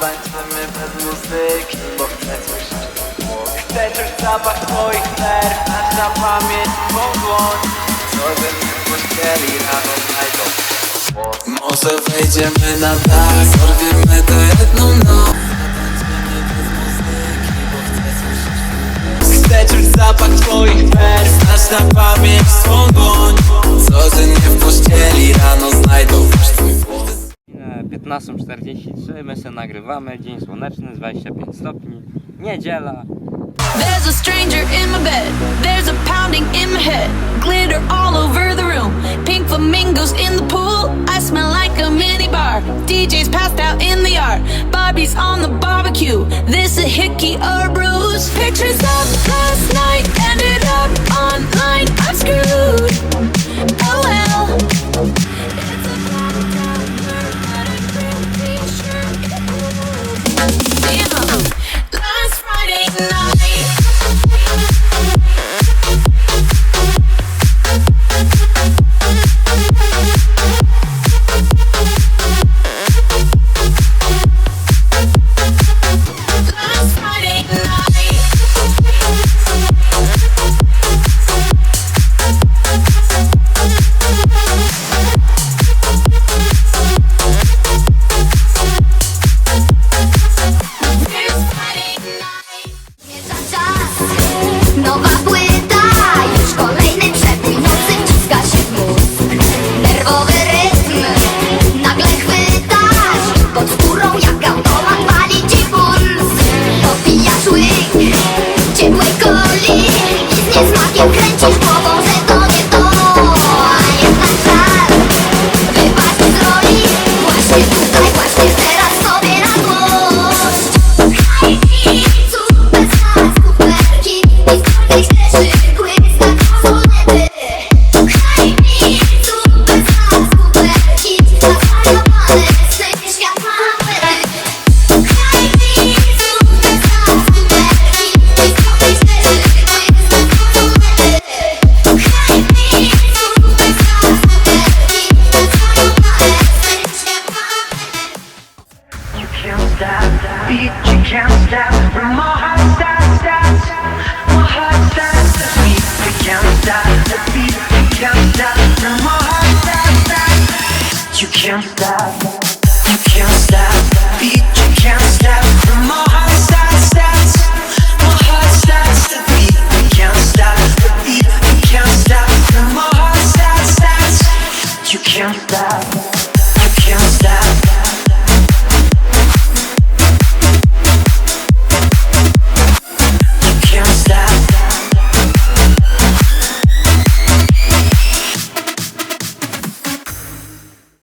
Tańczymy bez muzyki, bo chcę słyszeć twój głos. Chcę czuć zapach twoich nerw, znać na pamięć twą dłoń. Codziennie w pościeli rano znajdą głos. Może wejdziemy na dach, zorwiemy to jedną noc. Chcę czuć zapach twoich nerw, znać na pamięć twą dłoń. Codziennie w pościeli rano znajdą twój głos. 15:43, my się nagrywamy, dzień słoneczny, 25 stopni, niedziela. There's a stranger in my bed, there's a pounding in my head, glitter all over the room, pink flamingos in the pool, I smell like a mini bar, DJ's passed out in the yard, Bobby's on the barbecue, this a hickey or a bruise, pictures of last night, ended up online, I'm screwed, oh well. Last Friday night. Last Friday night. Nowa płyta, już kolejny przebój nocy wciska się w mózg. Nerwowy rytm, nagle chwytasz, pod skórą jak automat pali ci puls. Popijasz łyk ciepłej coli i z niesmakiem kręcisz głową, że to nie to. A jednak żal wypaść z roli, właśnie tutaj, właśnie teraz sobie na złość. Bez nas kuperki i ścieży quiz na konsolety. Hej, tu bez nas kuperki zasadowane z tej świat mamy. Hej, tu bez nas kuperki i ścieży quiz na konsolety. Hej, tu bez nas kuperki zasadowane z tej świat mamy. You can't stop the beat, you can't stop from my heart starts, my heart starts to beat. You can't stop the beat, you can't stop from my heart starts. You can't stop the beat, you can't stop from my heart starts, my heart starts to beat. You can't stop the beat, you can't stop from my heart starts. You can't stop.